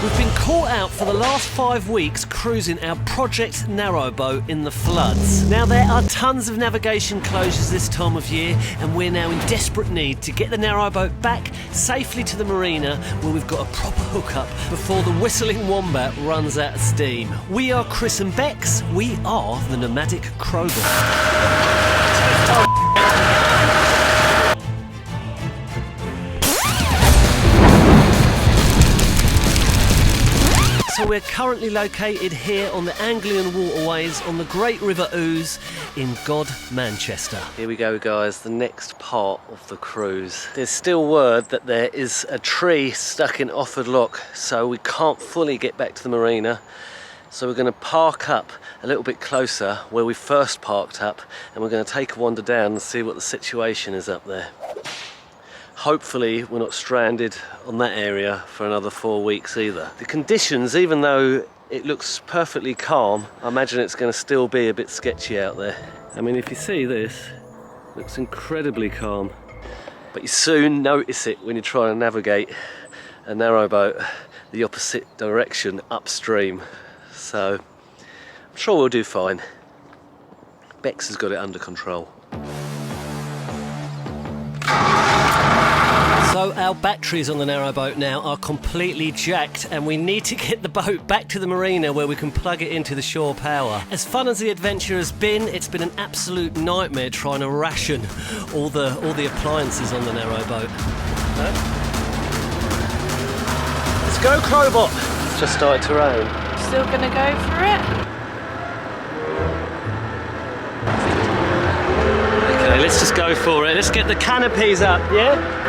We've been caught out for the last 5 weeks cruising our Project Narrowboat in the floods. Now there are tons of navigation closures this time of year, and we're now in desperate need to get the Narrowboat back safely to the marina where we've got a proper hookup before the Whistling Wombat runs out of steam. We are Chris and Bex, we are the nomadic crowbar. So we're currently located here on the Anglian waterways on the Great River Ouse in God, Manchester. Here we go guys, the next part of the cruise. There's still word that there is a tree stuck in Offord Lock, so we can't fully get back to the marina. So we're going to park up a little bit closer where we first parked up, and we're going to take a wander down and see what the situation is up there. Hopefully we're not stranded on that area for another 4 weeks either. The conditions, even though it looks perfectly calm, I imagine it's going to still be a bit sketchy out there. I mean, if you see this, it looks incredibly calm. But you soon notice it when you try to navigate a narrowboat the opposite direction upstream. So I'm sure we'll do fine. Bex has got it under control. So our batteries on the narrowboat now are completely jacked, and we need to get the boat back to the marina where we can plug it into the shore power. As fun as the adventure has been, it's been an absolute nightmare trying to ration all the appliances on the narrowboat. Let's go, Crowbot! It's just started to rain. Still gonna go for it? Okay, let's just go for it. Let's get the canopies up, yeah?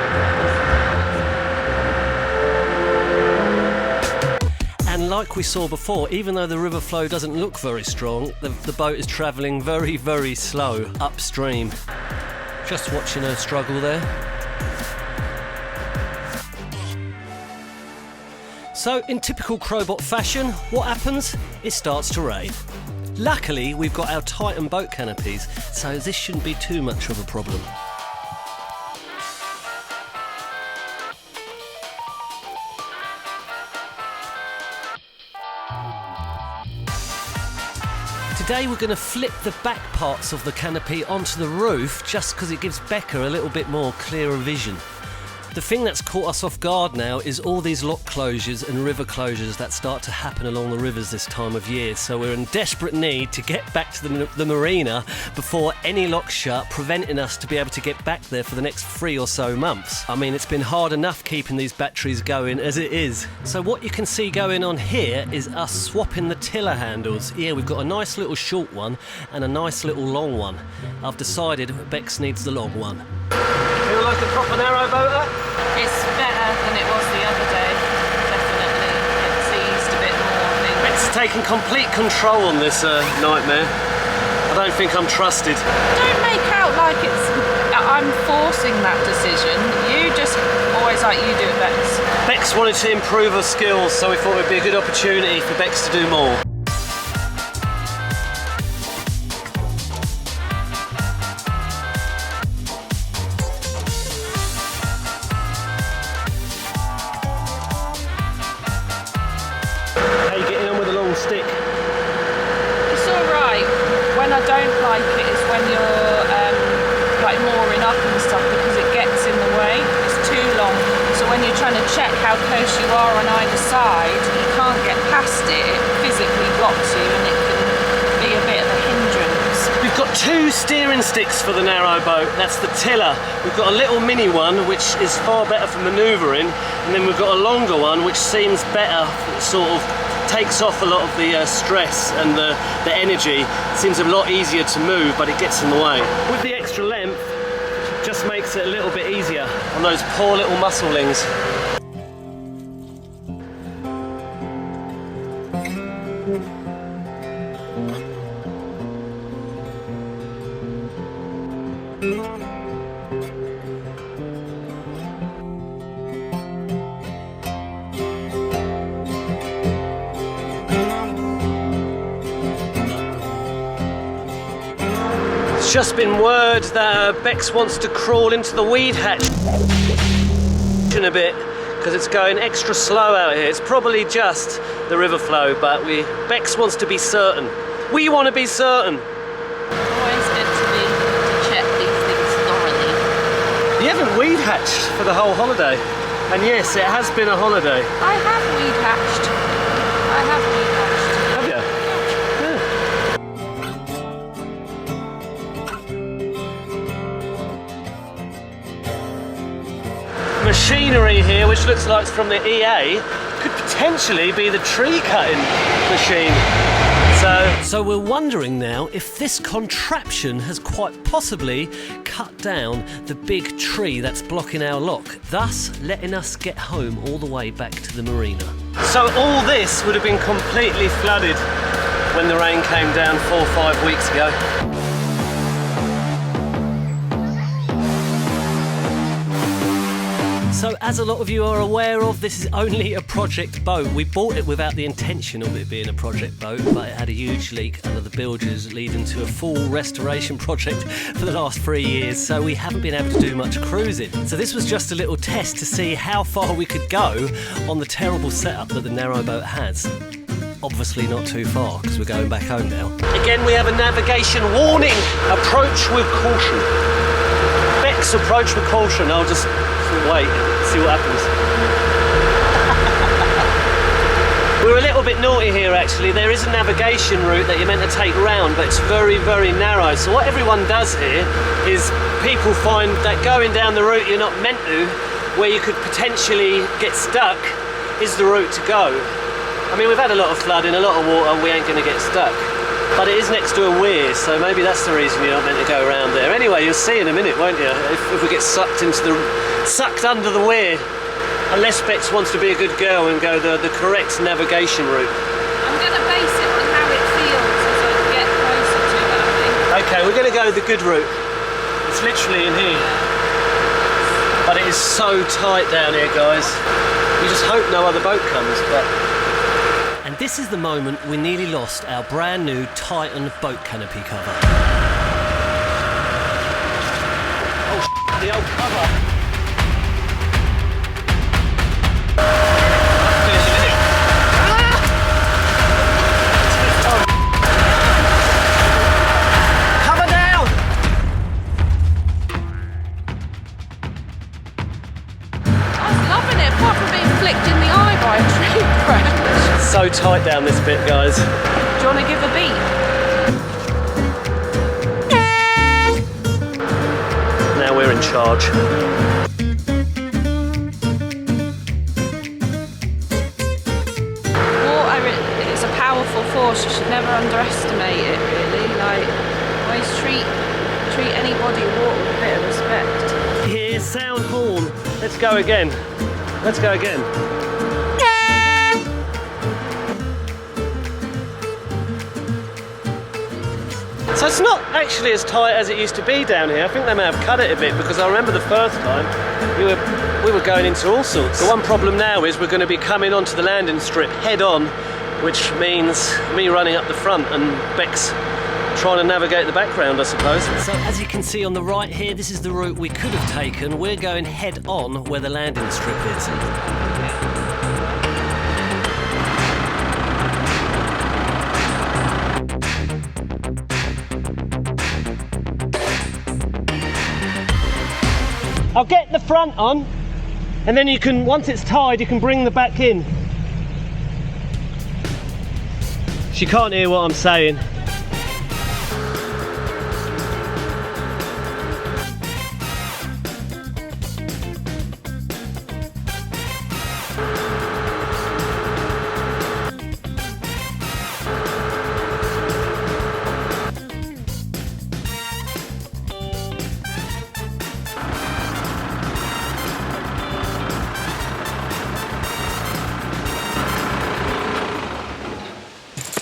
And like we saw before, even though the river flow doesn't look very strong, the boat is travelling very, very slow upstream. Just watching her struggle there. So, in typical Crowbot fashion, what happens? It starts to rain. Luckily, we've got our Titan boat canopies, so this shouldn't be too much of a problem. Today we're going to flip the back parts of the canopy onto the roof just because it gives Becca a little bit more clearer vision. The thing that's caught us off guard now is all these lock closures and river closures that start to happen along the rivers this time of year. So we're in desperate need to get back to the marina before any locks shut, preventing us to be able to get back there for the next 3 or so months. I mean, it's been hard enough keeping these batteries going as it is. So what you can see going on here is us swapping the tiller handles. Yeah, we've got a nice little short one and a nice little long one. I've decided Bex needs the long one. Feel like a proper narrowboater? It's better than it was the other day, definitely. It's eased a bit more, I think. Bex is taking complete control on this nightmare. I don't think I'm trusted. Don't make out like I'm forcing that decision. You just always like you do it, Bex. Bex wanted to improve her skills, so we thought it would be a good opportunity for Bex to do more. Stick. It's alright. When I don't like it is when you're like mooring up and stuff, because it gets in the way. It's too long. So when you're trying to check how close you are on either side, you can't get past it. It physically blocks you, and it can be a bit of a hindrance. We've got 2 steering sticks for the narrowboat. That's the tiller. We've got a little mini one which is far better for manoeuvring, and then we've got a longer one which seems better, sort of takes off a lot of the stress and the energy. It seems a lot easier to move, but it gets in the way. With the extra length, it just makes it a little bit easier on those poor little musclings. Just been word that Bex wants to crawl into the weed hatch in a bit because it's going extra slow out here. It's probably just the river flow, but Bex wants to be certain. We want to be certain. Always good to check these things thoroughly. You haven't weed hatched for the whole holiday. And yes, it has been a holiday. I have weed hatched. I have weed hatched. Have you? Yeah. Machinery here, which looks like it's from the EA, could potentially be the tree cutting machine. So we're wondering now if this contraption has quite possibly cut down the big tree that's blocking our lock, thus letting us get home all the way back to the marina. So all this would have been completely flooded when the rain came down 4 or 5 weeks ago. So as a lot of you are aware of, this is only a project boat. We bought it without the intention of it being a project boat, but it had a huge leak under the bilges, leading to a full restoration project for the last 3 years, so we haven't been able to do much cruising. So this was just a little test to see how far we could go on the terrible setup that the Narrowboat has. Obviously not too far, because we're going back home now. Again, we have a navigation warning. Approach with caution. Bex, approach with caution. I'll just wait, see what happens. We're a little bit naughty here actually. There is a navigation route that you're meant to take round, but it's very, very narrow. So what everyone does here is people find that going down the route you're not meant to, where you could potentially get stuck, is the route to go. I mean, we've had a lot of flooding, a lot of water, we ain't going to get stuck. But it is next to a weir, so maybe that's the reason you're not meant to go around there. Anyway, you'll see in a minute, won't you? If we get sucked under the weir. Unless Bex wants to be a good girl and go the correct navigation route. I'm going to base it on how it feels as I get closer to it, I think. Okay, we're going to go the good route. It's literally in here. But it is so tight down here, guys. We just hope no other boat comes, but... And this is the moment we nearly lost our brand new Titan boat canopy cover. Oh, the old cover. Cover down! I was loving it, apart from being flicked in the eye by a tree branch. So tight down this bit, guys. Do you want to give a beat? Now we're in charge. Water is a powerful force. You should never underestimate it, really. Like, always treat any body of water with a bit of respect. Here, sound horn. Let's go again. Let's go again. So it's not actually as tight as it used to be down here. I think they may have cut it a bit, because I remember the first time we were going into all sorts. The one problem now is we're going to be coming onto the landing strip head on, which means me running up the front and Bex trying to navigate the background, I suppose. So as you can see on the right here, this is the route we could have taken. We're going head on where the landing strip is. I'll get the front on, and then you can, once it's tied, you can bring the back in. She can't hear what I'm saying.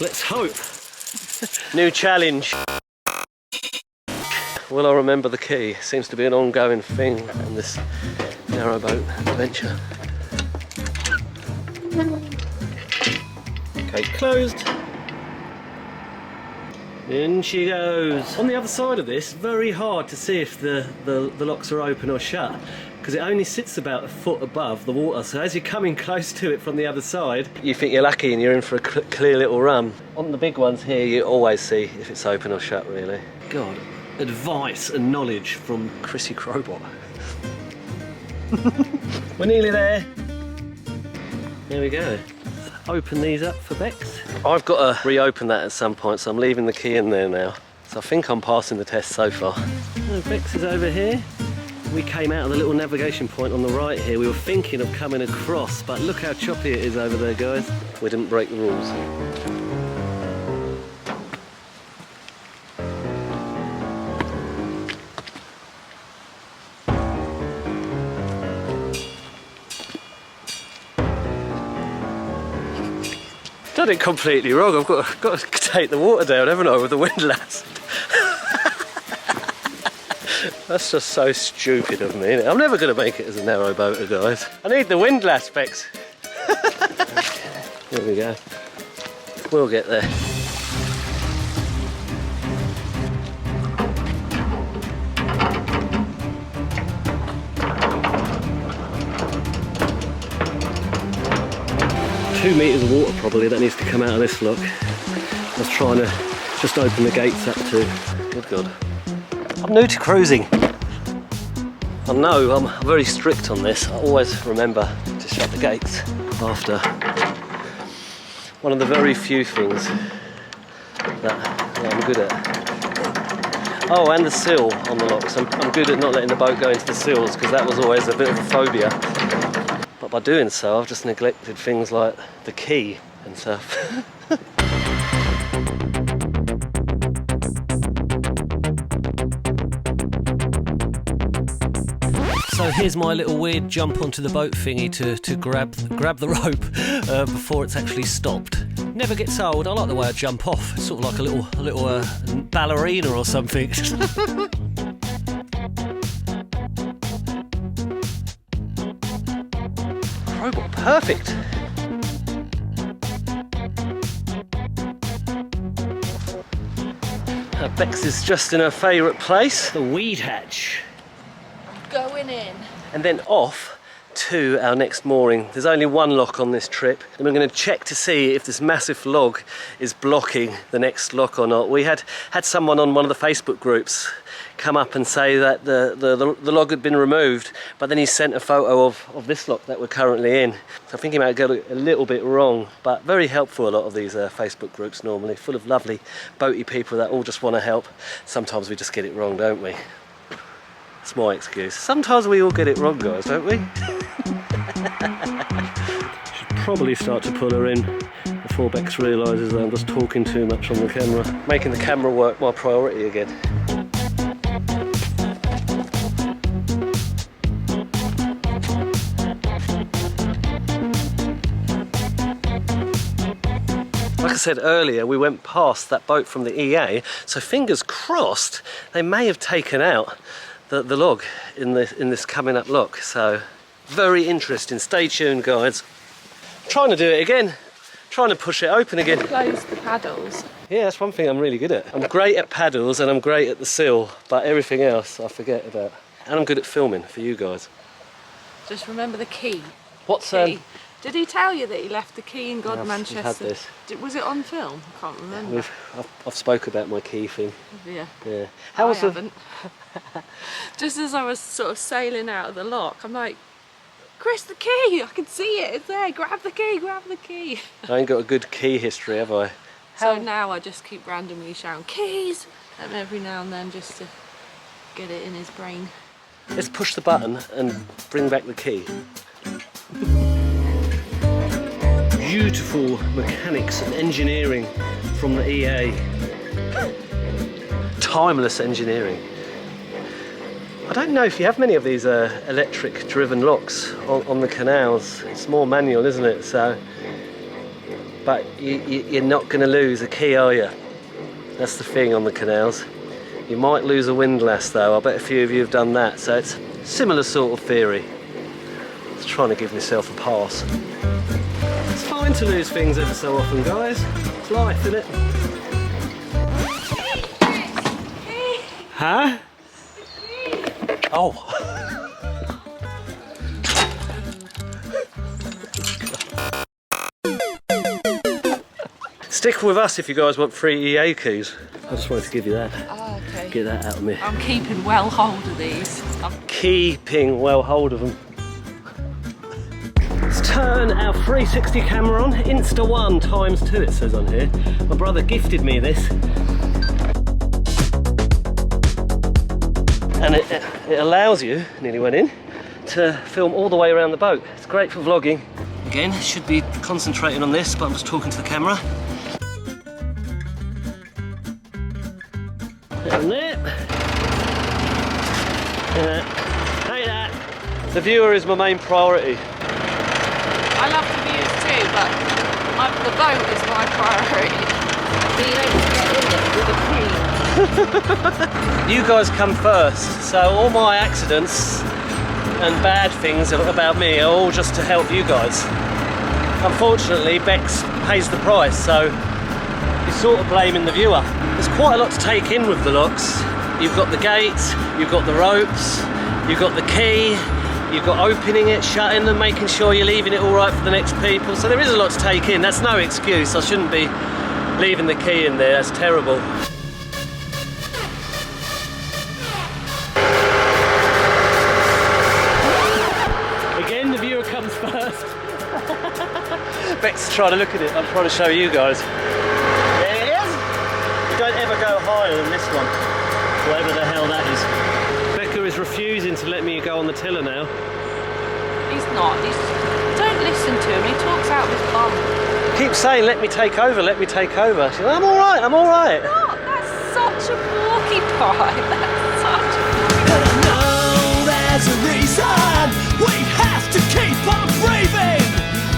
Let's hope. New challenge. Will I remember the key? Seems to be an ongoing thing on this narrowboat adventure. Okay, closed. In she goes. On the other side of this, very hard to see if the locks are open or shut. because it only sits about a foot above the water, so as you're coming close to it from the other side, you think you're lucky and you're in for a clear little run. On the big ones here, you always see if it's open or shut, really. God, advice and knowledge from Chrissy Crowbot. We're nearly there. There we go. Open these up for Bex. I've got to reopen that at some point, so I'm leaving the key in there now. So I think I'm passing the test so far. Oh, Bex is over here. We came out of the little navigation point on the right here. We were thinking of coming across, but look how choppy it is over there, guys. We didn't break the rules. Done it completely wrong. I've got to take the water down, haven't I, with the windlass? That's just so stupid of me, isn't it? I'm never going to make it as a narrow boater, guys. I need the windlass, Bex. There we go. We'll get there. $2 meters of water probably that needs to come out of this lock. I was trying to just open the gates up too. Good God. I'm new to cruising. I know I'm very strict on this. I always remember to shut the gates after. One of the very few things that I'm good at. Oh, and the sill on the locks. I'm good at not letting the boat go into the sills because that was always a bit of a phobia. But by doing so, I've just neglected things like the key and stuff. So here's my little weird jump onto the boat thingy to grab the rope before it's actually stopped. Never gets old. I like the way I jump off. It's sort of like a little ballerina or something. Robot, perfect. Bex is just in her favourite place, the weed hatch. Going in. And then off to our next mooring. There's only one lock on this trip, and we're going to check to see if this massive log is blocking the next lock or not. We had someone on one of the Facebook groups come up and say that the log had been removed, but then he sent a photo of this lock that we're currently in. So I think he might have got it a little bit wrong, but very helpful, a lot of these Facebook groups normally, full of lovely boaty people that all just want to help. Sometimes we just get it wrong, don't we? That's my excuse. Sometimes we all get it wrong, guys, don't we? Should probably start to pull her in before Bex realises that I'm just talking too much on the camera. Making the camera work my priority again. Like I said earlier, we went past that boat from the EA, so fingers crossed they may have taken out the log in this coming up lock. So very interesting. Stay tuned, guys. Trying to do it again. Trying to push it open again. Close the paddles. Yeah, that's one thing I'm really good at. I'm great at paddles and I'm great at the sill, but everything else I forget about. And I'm good at filming for you guys. Just remember the key. What's Key. Did he tell you that he left the key in Manchester? We've had this. Was it on film? I can't remember. I've spoke about my key thing. Yeah. Yeah. I haven't. Just as I was sort of sailing out of the lock, I'm like, Chris, the key! I can see it. It's there. Grab the key. Grab the key. I ain't got a good key history, have I? So now I just keep randomly shouting keys at him every now and then just to get it in his brain. Let's push the button and bring back the key. Beautiful mechanics and engineering from the EA. Timeless engineering. I don't know if you have many of these electric driven locks on the canals. It's more manual, isn't it? So, but you're not going to lose a key, are you? That's the thing on the canals. You might lose a windlass though. I bet a few of you have done that. So it's a similar sort of theory. Just trying to give myself a pass. It's fine to lose things ever so often, guys. It's life, isn't it? Huh? Oh. Stick with us if you guys want free EA keys. I just wanted to give you that. Oh, okay. Get that out of me. I'm keeping well hold of these. Keeping well hold of them. Let's turn our 360 camera on. Insta1 ×2 it says on here. My brother gifted me this. And it allows you, nearly went in, to film all the way around the boat. It's great for vlogging. Again, should be concentrating on this, but I'm just talking to the camera. Down there. Hey that. The viewer is my main priority. I love the views too, but the boat is my priority. Being able to get in it with a key. You guys come first, so all my accidents and bad things about me are all just to help you guys. Unfortunately, Bex pays the price, so you're sort of blaming the viewer. There's quite a lot to take in with the locks. You've got the gates, you've got the ropes, you've got the key, you've got opening it, shutting them, making sure you're leaving it all right for the next people. So there is a lot to take in. That's no excuse. I shouldn't be leaving the key in there. That's terrible. Again, the viewer comes first. Beck's trying to look at it. I'm trying to show you guys. There it is. You don't ever go higher than this one, whatever the hell that is. Becca is refusing to let me go on the tiller now. He's not. Don't listen to him. He talks out of his bum. Keep saying, let me take over, let me take over. She's like, I'm all right, I'm all right. What? That's such a porcupine. That's such a But I know there's a reason we have to keep on breathing.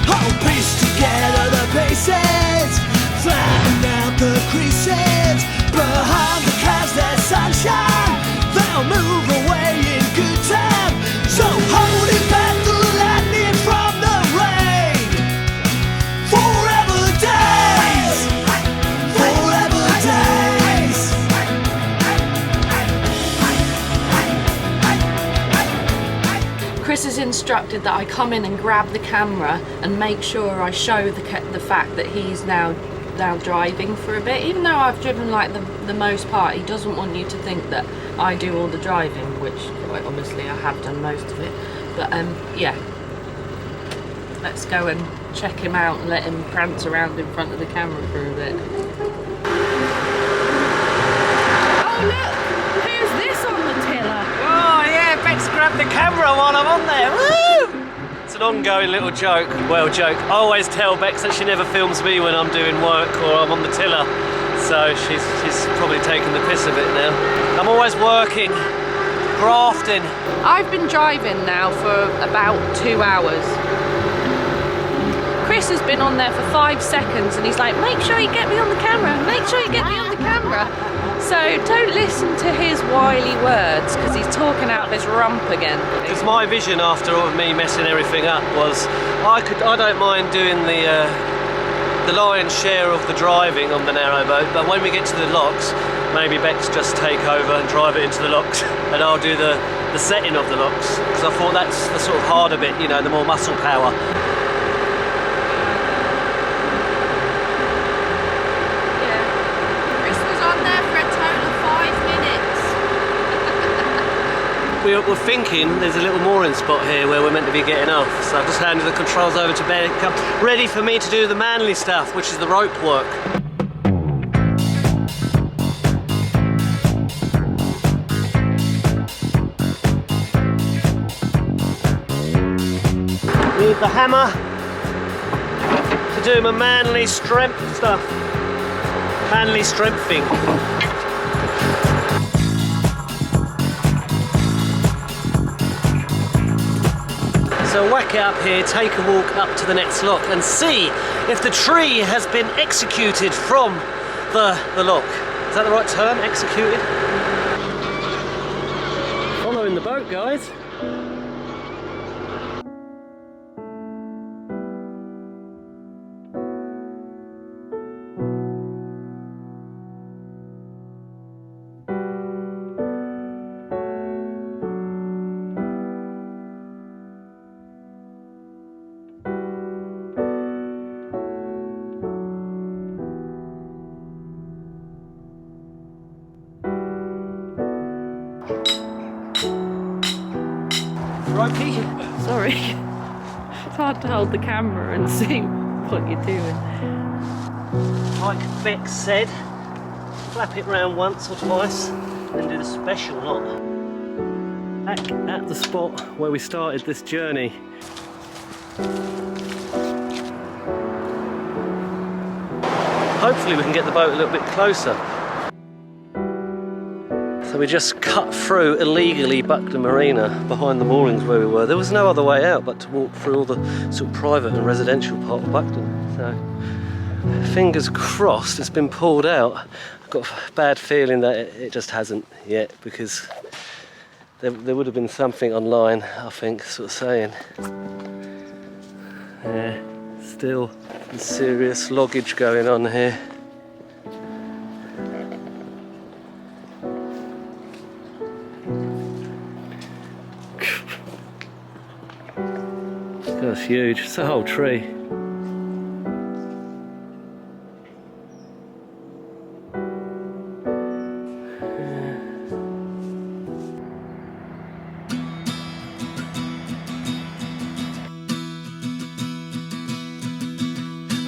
I'll piece together the pieces, flatten out the creases. Behind the clouds there's sunshine, they'll move away in good time. So holding back the lightning from the rain. Forever days, forever days. Chris has instructed that I come in and grab the camera and make sure I show the fact that he's now driving for a bit. Even though I've driven like the most part, he doesn't want you to think that I do all the driving, which quite obviously I have done most of it. But yeah, let's go and check him out and let him prance around in front of the camera for a bit. Oh look, who's this on the tiller? Oh yeah, Beck's grabbed the camera while I'm on there. Woo! It's an ongoing little joke. Well, joke. I always tell Bex that she never films me when I'm doing work or I'm on the tiller. So she's probably taking the piss a bit now. I'm always working, grafting. I've been driving now for about 2 hours. Chris has been on there for 5 seconds and he's like, make sure you get me on the camera, make sure you get me on the camera. So don't listen to his wily words because he's talking out of his rump again. Because my vision after all of me messing everything up was I don't mind doing the lion's share of the driving on the narrowboat, but when we get to the locks, maybe Bex just take over and drive it into the locks and I'll do the setting of the locks, because I thought that's the sort of harder bit, you know, the more muscle power. Yeah. Chris was on there for a total of 5 minutes. We're thinking there's a little mooring spot here where we're meant to be getting off, so I've just handed the controls over to Becca, ready for me to do the manly stuff, which is the rope work. Need the hammer to do my manly strength stuff. Manly strengthing. So whack it up here, take a walk up to the next lock and see if the tree has been executed from the lock. Is that the right term? Executed? Following the boat, guys. ropey? Sorry. It's hard to hold the camera and see what you're doing. Like Beck said, flap it round once or twice, then do the special knot. Back at the spot where we started this journey. Hopefully we can get the boat a little bit closer. So we just cut through illegally Buckden Marina behind the moorings where we were. There was no other way out but to walk through all the sort of private and residential part of Buckden. So fingers crossed it's been pulled out. I've got a bad feeling that it just hasn't yet, because there would have been something online, I think, sort of saying. Yeah, still some serious loggage going on here. That's huge, it's a whole tree.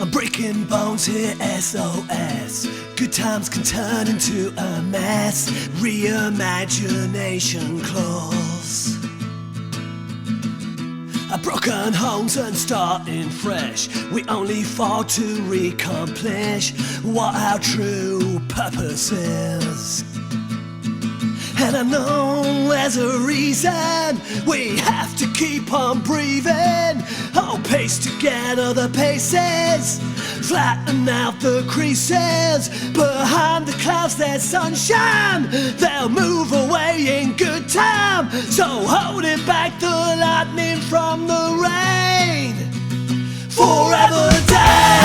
I'm breaking bones here, SOS. Good times can turn into a mess. Reimagination clause. Broken homes and starting fresh. We only fall to recomplish what our true purpose is. And I know there's a reason we have to keep on breathing. Oh, pace together the paces, flatten out the creases. Behind the clouds there's sunshine, they'll move away in good time. So holding back the lightning from the rain, forever down.